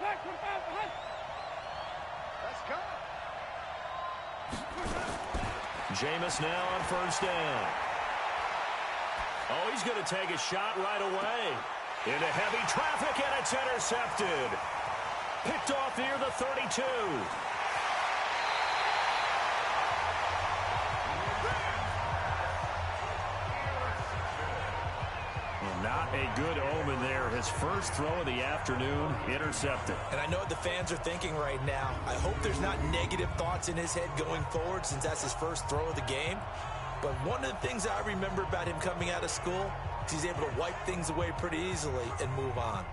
Let's go. Jameis now on first down. Oh, he's going to take a shot right away. Into heavy traffic, and it's intercepted. Picked off near the 32. Well, not a good omen there. His first throw of the afternoon, intercepted. And I know what the fans are thinking right now. I hope there's not negative thoughts in his head going forward since that's his first throw of the game. But one of the things I remember about him coming out of school is he's able to wipe things away pretty easily and move on.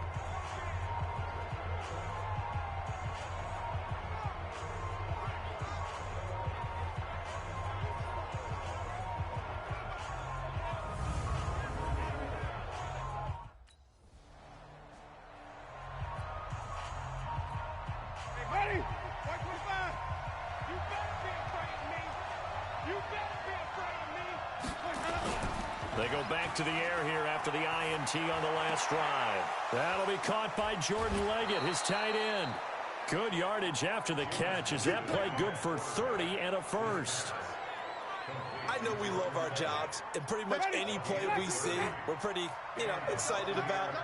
They go back to the air here after the INT on the last drive. That'll be caught by Jordan Leggett, his tight end. Good yardage after the catch. Is that play good for 30 and a first? I know we love our jobs, and pretty much any play we see, we're pretty, excited about.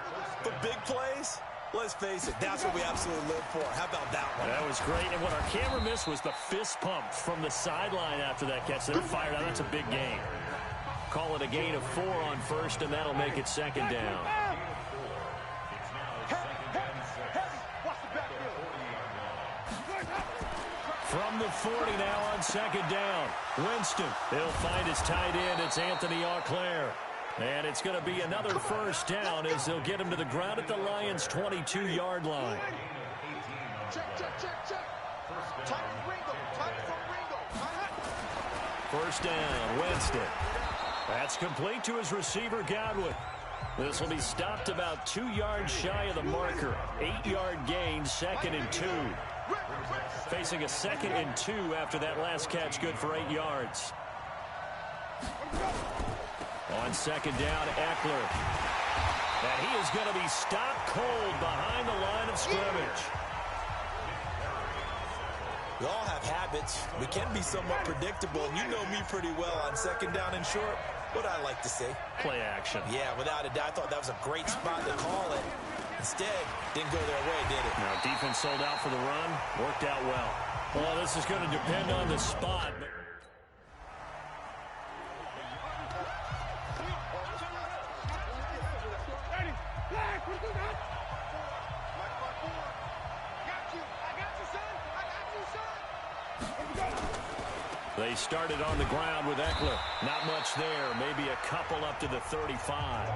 But big plays, let's face it, that's what we absolutely live for. How about that one? That was great, and what our camera missed was the fist pump from the sideline after that catch. They're fired out. That's a big gain. Call it a gain of 4 on first, and that'll make it second down. From the 40 now on second down. Winston, he'll find his tight end. It's Anthony Auclair. And it's going to be another first down as they'll get him to the ground at the Lions' 22-yard line. Check. Time for Ringo. First down, Winston. That's complete to his receiver, Godwin. This will be stopped about 2 yards shy of the marker. 8-yard gain, 2nd and 2. Facing a 2nd and 2 after that last catch, good for 8 yards. On second down, Eckler. And he is going to be stopped cold behind the line of scrimmage. We all have habits. We can be somewhat predictable, and you know me pretty well on second down and short. What I like to see. Play action. Yeah, without a doubt. I thought that was a great spot to call it. Instead, didn't go their way, did it? Now, defense sold out for the run. Worked out well. Well, this is going to depend on the spot. They started on the ground with Eckler. Not much there. Maybe a couple up to the 35.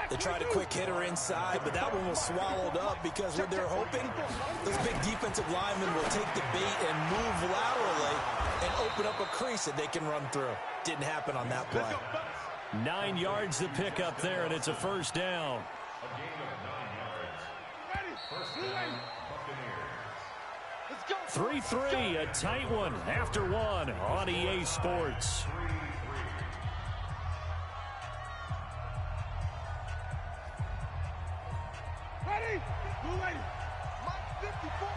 They tried a quick hitter inside, but that one was swallowed up because what they're hoping, those big defensive linemen will take the bait and move laterally and open up a crease that they can run through. Didn't happen on that play. 9 yards to pick up there, and it's a first down. 3-3, a tight one after one on EA Sports. Ready? Mike 54.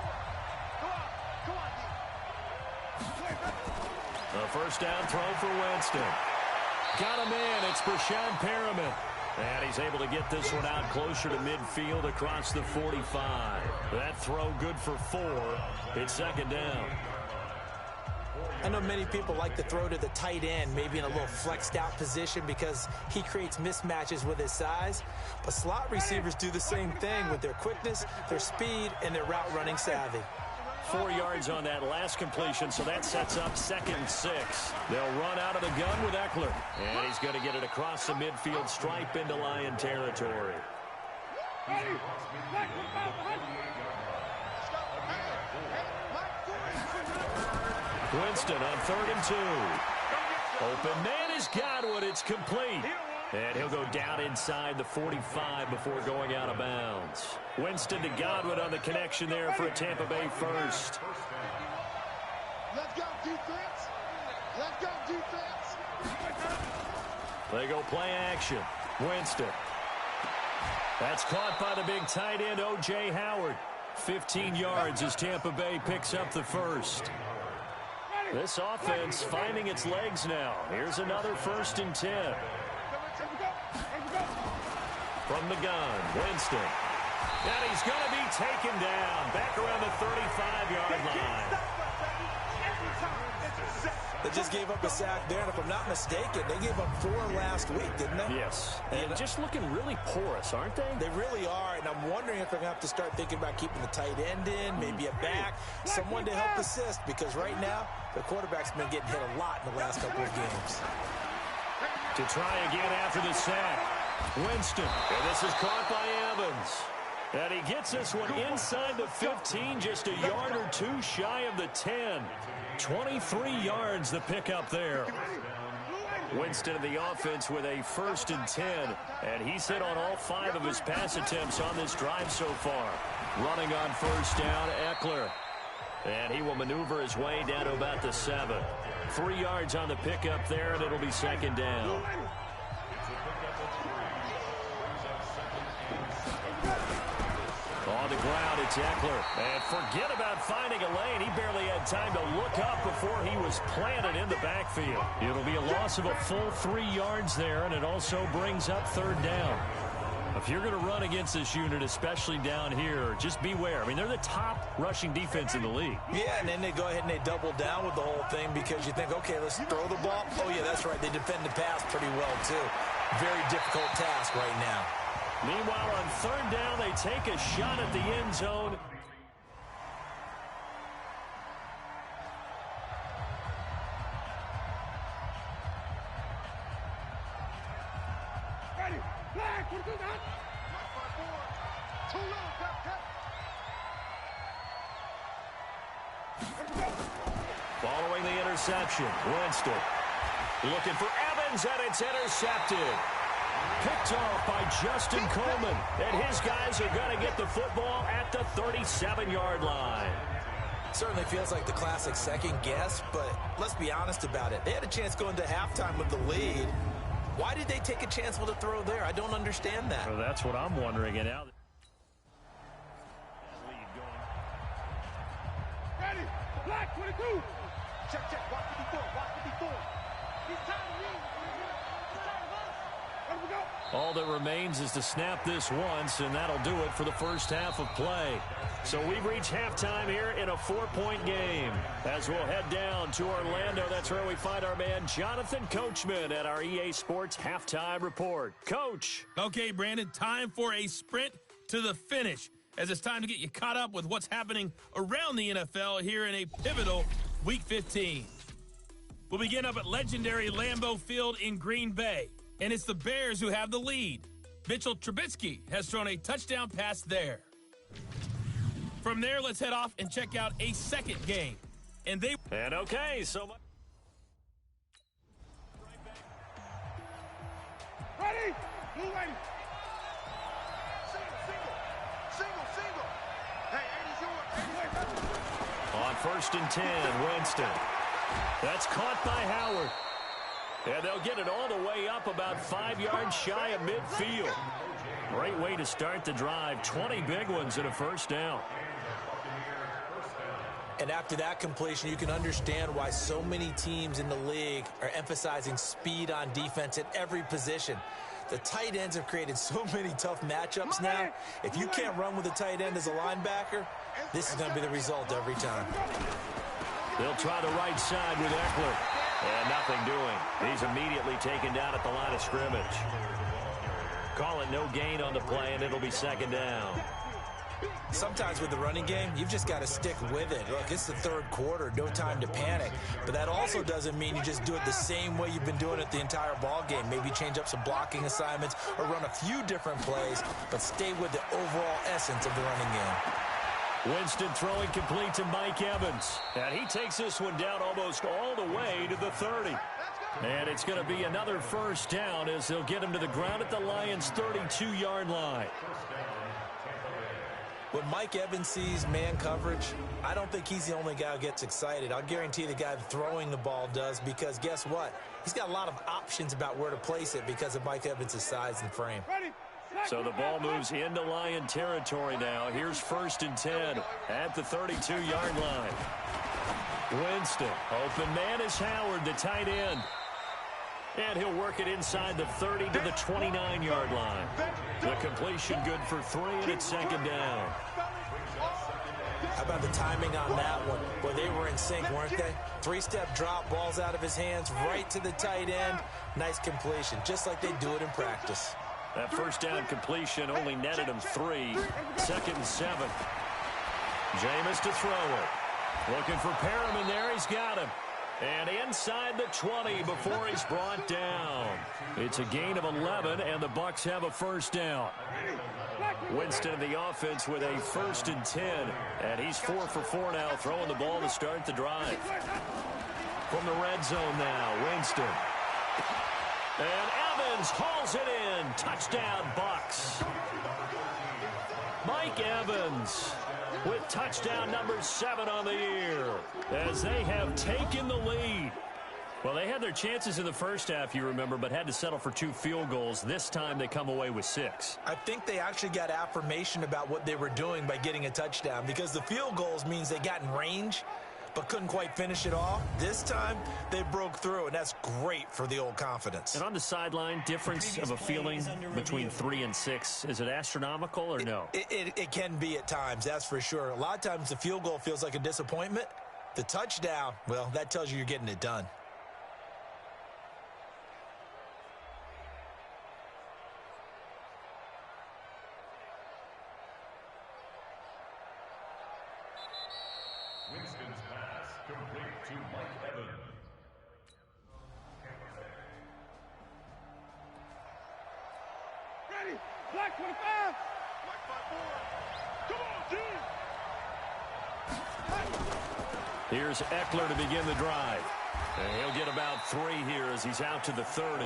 A first down throw for Winston. Got a man. It's Brashad Perriman. And he's able to get this one out closer to midfield across the 45. That throw good for 4. It's second down. I know many people like to throw to the tight end, maybe in a little flexed out position because he creates mismatches with his size. But slot receivers do the same thing with their quickness, their speed, and their route running savvy. 4 yards on that last completion, so that sets up 2nd and 6. They'll run out of the gun with Eckler. And he's going to get it across the midfield stripe into Lion territory. Winston on 3rd and 2. Open man is Godwin. It's complete. And he'll go down inside the 45 before going out of bounds. Winston to Godwin on the connection there for a Tampa Bay first. Let's go, defense. Let's go, defense. They go play action. Winston. That's caught by the big tight end, O.J. Howard. 15 yards as Tampa Bay picks up the first. This offense finding its legs now. Here's another 1st and 10. From the gun, Winston. And he's going to be taken down back around the 35-yard line. They just gave up a sack there, and if I'm not mistaken, they gave up 4 last week, didn't they? Yes. And just looking really porous, aren't they? They really are, and I'm wondering if they're going to have to start thinking about keeping the tight end in, maybe a back, someone to help assist, because right now, the quarterback's been getting hit a lot in the last couple of games. To try again after the sack, Winston. And this is caught by Evans. And he gets this one inside the 15, just a yard or 2 shy of the 10. 23 yards the pickup there. Winston in the offense with a 1st and 10. And he's hit on all 5 of his pass attempts on this drive so far. Running on 1st down, Eckler. And he will maneuver his way down to about the 7. 3 yards on the pickup there, and it'll be 2nd down. On the ground, it's Eckler. And forget about finding a lane. He barely had time to look up before he was planted in the backfield. It'll be a loss of a full 3 yards there, and it also brings up 3rd down. If you're going to run against this unit, especially down here, just beware. I mean, they're the top rushing defense in the league. Yeah, and then they go ahead and they double down with the whole thing because you think, okay, let's throw the ball. Oh, yeah, that's right. They defend the pass pretty well, too. Very difficult task right now. Meanwhile, on 3rd down, they take a shot at the end zone. Ready. Flag. What do you got? Too low. Following the interception, Winston looking for Evans, and it's intercepted. Picked off by Justin Coleman, and his guys are going to get the football at the 37-yard line. Certainly feels like the classic second guess, but let's be honest about it. They had a chance going to halftime with the lead. Why did they take a chance with a throw there? I don't understand that. Well, that's what I'm wondering. And now, Ready. Flag. 22. Check. Watch 54. He's tired of me. Let him go. all that remains is to snap this once, and that'll do it for the first half of play. So we've reached halftime here in a 4-point game. As we'll head down to Orlando, that's where we find our man Jonathan Coachman at our EA Sports Halftime Report. Coach. Okay, Brandon, time for a sprint to the finish, as it's time to get you caught up with what's happening around the NFL here in a pivotal Week 15. We'll begin up at legendary Lambeau Field in Green Bay, and it's the Bears who have the lead. Mitchell Trubisky has thrown a touchdown pass there. From there, let's head off and check out a second game. And okay, so much. Ready? Blue lady. Single. Hey, 80's yours. On 1st and 10, Winston. That's caught by Howard. And they'll get it all the way up about 5 yards shy of midfield. Great way to start the drive. 20 big ones and a first down. And after that completion, you can understand why so many teams in the league are emphasizing speed on defense at every position. The tight ends have created so many tough matchups now. If you can't run with a tight end as a linebacker, this is going to be the result every time. They'll try the right side with Eckler. And nothing doing. He's immediately taken down at the line of scrimmage. Call it no gain on the play, and it'll be second down. Sometimes with the running game, you've just got to stick with it. Look, it's the third quarter, no time to panic. But that also doesn't mean you just do it the same way you've been doing it the entire ball game. Maybe change up some blocking assignments or run a few different plays, but stay with the overall essence of the running game. Winston throwing complete to Mike Evans. And he takes this one down almost all the way to the 30. And it's going to be another first down as they'll get him to the ground at the Lions' 32-yard line. When Mike Evans sees man coverage, I don't think he's the only guy who gets excited. I'll guarantee the guy throwing the ball does, because guess what? He's got a lot of options about where to place it because of Mike Evans' size and frame. Ready, So the ball moves into Lion territory now. Here's 1st and 10 at the 32-yard line. Winston, open man is Howard, the tight end. And he'll work it inside the 30 to the 29-yard line. The completion good for 3, and it's 2nd down. How about the timing on that one? Well, they were in sync, weren't they? 3-step drop, balls out of his hands, right to the tight end. Nice completion, just like they do it in practice. That 1st down completion only netted him 3. 2nd and 7. Jameis to throw it. Looking for Perriman there. He's got him. And inside the 20 before he's brought down. It's a gain of 11, and the Bucs have a 1st down. Winston in the offense with a 1st and 10. And he's 4 for 4 now, throwing the ball to start the drive. From the red zone now, Winston. And Evans hauls it in. Touchdown, Bucs. Mike Evans with touchdown number 7 on the year as they have taken the lead. Well, they had their chances in the first half, you remember, but had to settle for 2 field goals. This time they come away with 6. I think they actually got affirmation about what they were doing by getting a touchdown, because the field goals means they got in range but couldn't quite finish it off. This time they broke through, and that's great for the old confidence. And on the sideline, difference of a feeling between 3 and 6, is it astronomical or no? It can be at times, that's for sure. A lot of times the field goal feels like a disappointment. The touchdown, well, that tells you you're getting it done. Winston's pass complete to Mike Evans. Ready, black 25. Black 5-4. Come on, team. Here's Eckler to begin the drive. And he'll get about 3 here as he's out to the 30.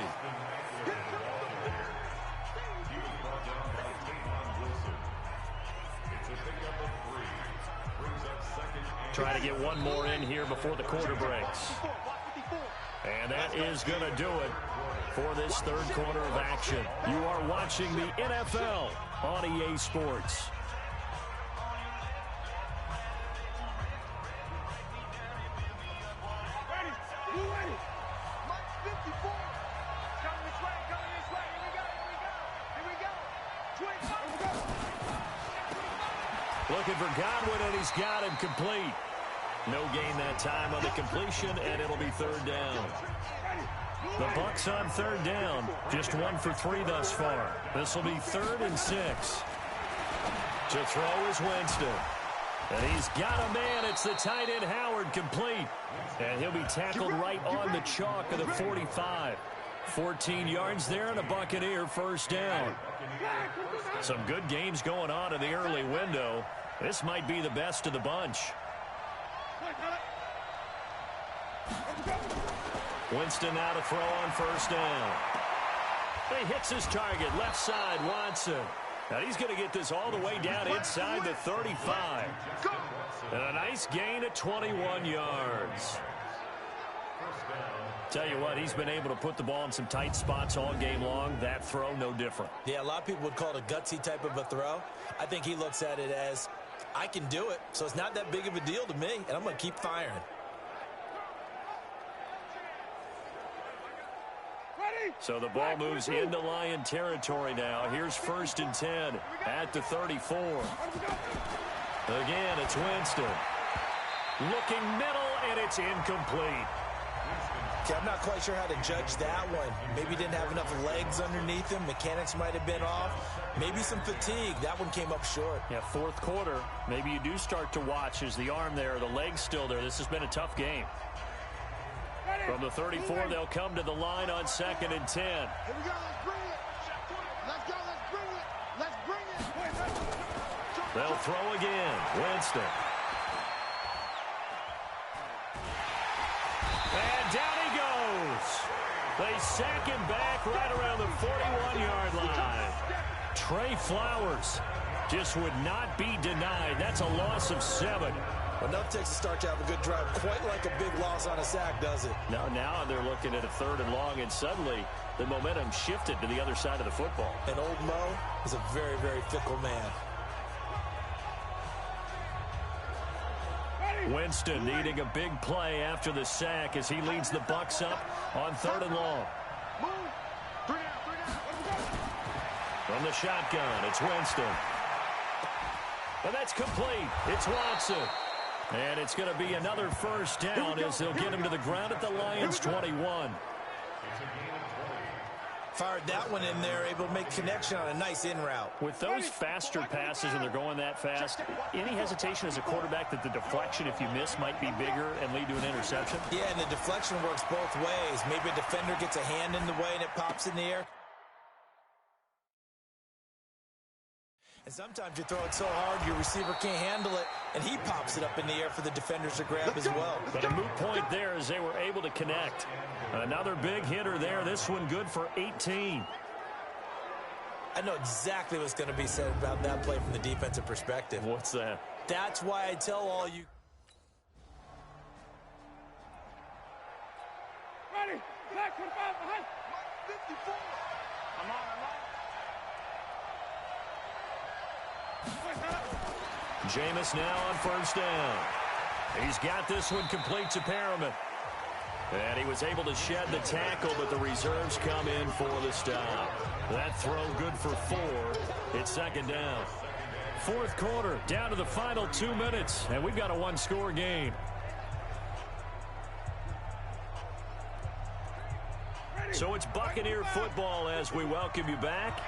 Try to get one more in here before the quarter breaks. And that is going to do it for this 3rd quarter of action. You are watching the NFL on EA Sports. Ready, you ready? Mike 54. Coming this way, coming this way. Here we go. 25. Looking for Godwin, and he's got him complete. No gain that time on the completion, and it'll be 3rd down. The Bucs on 3rd down. Just 1 for 3 thus far. This will be 3rd and 6. To throw is Winston. And he's got a man. It's the tight end Howard, complete. And he'll be tackled right on the chalk of the 45. 14 yards there and a Buccaneer 1st down. Some good games going on in the early window. This might be the best of the bunch. Winston now to throw on 1st down. He hits his target, left side, Watson. Now he's going to get this all the way down inside the 35. And a nice gain of 21 yards. Tell you what, he's been able to put the ball in some tight spots all game long. That throw, no different. Yeah, a lot of people would call it a gutsy type of a throw. I think he looks at it as, I can do it, so it's not that big of a deal to me, and I'm going to keep firing. So the ball moves into Lion territory now. Here's 1st and 10 at the 34. Again, it's Winston. Looking middle, and it's incomplete. Okay, I'm not quite sure how to judge that one. Maybe he didn't have enough legs underneath him. Mechanics might have been off. Maybe some fatigue. That one came up short. Yeah, 4th quarter. Maybe you do start to watch as the arm there, the leg's still there. This has been a tough game. From the 34, they'll come to the line on 2nd and 10. Here we go, let's bring it. Let's go, let's bring it. Let's bring it. They'll throw again. Winston. And down he goes. They sack him back right around the 41-yard line. Trey Flowers just would not be denied. That's a loss of 7. Enough takes to start to have a good drive. Quite like a big loss on a sack, does it? Now they're looking at a 3rd and long, and suddenly the momentum shifted to the other side of the football. And old Mo is a very, very fickle man. Winston needing a big play after the sack as he leads the Bucs up on 3rd and long. From the shotgun, it's Winston. And that's complete. It's Watson. And it's going to be another 1st down as they'll get him to the ground at the Lions' 21. Fired that one in there, able to make connection on a nice in route. With those faster passes and they're going that fast, any hesitation as a quarterback that the deflection, if you miss, might be bigger and lead to an interception? Yeah, and the deflection works both ways. Maybe a defender gets a hand in the way and it pops in the air. And sometimes you throw it so hard your receiver can't handle it, and he pops it up in the air for the defenders to grab as well. But a moot point there as they were able to connect. Another big hitter there. This one good for 18. I know exactly what's going to be said about that play from the defensive perspective. What's that? That's why I tell all you. Ready. Back 25 behind. 54. I'm on. Jameis now on 1st down. He's got this one complete to Perriman. And he was able to shed the tackle, but the reserves come in for the stop. That throw good for 4. It's 2nd down. 4th quarter, down to the final 2 minutes, and we've got a 1-score game. So it's Buccaneer football as we welcome you back.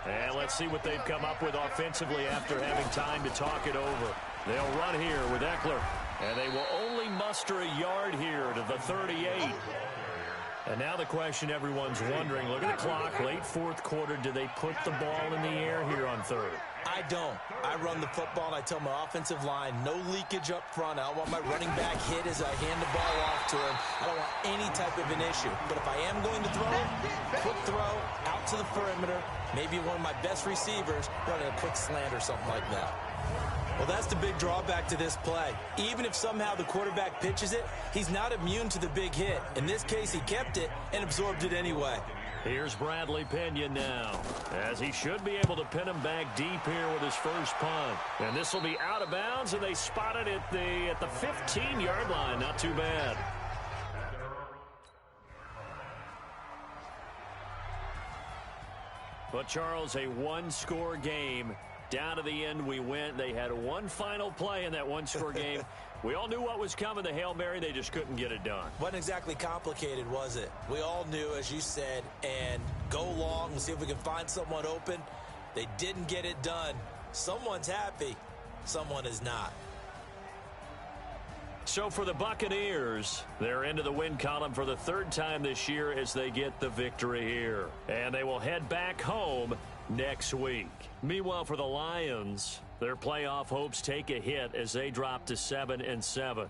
And let's see what they've come up with offensively after having time to talk it over. They'll run here with Eckler. And they will only muster a yard here to the 38. And now the question everyone's wondering, look at the clock, late 4th quarter, do they put the ball in the air here on 3rd? I don't. I run the football, and I tell my offensive line, no leakage up front. I don't want my running back hit as I hand the ball off to him. I don't want any type of an issue. But if I am going to throw it, quick throw, out to the perimeter, maybe one of my best receivers running a quick slant or something like that. Well, that's the big drawback to this play. Even if somehow the quarterback pitches it, he's not immune to the big hit. In this case, he kept it and absorbed it anyway. Here's Bradley Pinion now, as he should be able to pin him back deep here with his first punt. And this will be out of bounds, and they spot it at the 15-yard line. Not too bad. But, Charles, a 1-score game. Down to the end we went. They had one final play in that 1-score game. We all knew what was coming, the Hail Mary. They just couldn't get it done. Wasn't exactly complicated, was it? We all knew, as you said, and go long and see if we can find someone open. They didn't get it done. Someone's happy. Someone is not. So for the Buccaneers, they're into the win column for the 3rd time this year as they get the victory here. And they will head back home next week. Meanwhile, for the Lions, their playoff hopes take a hit as they drop to 7-7.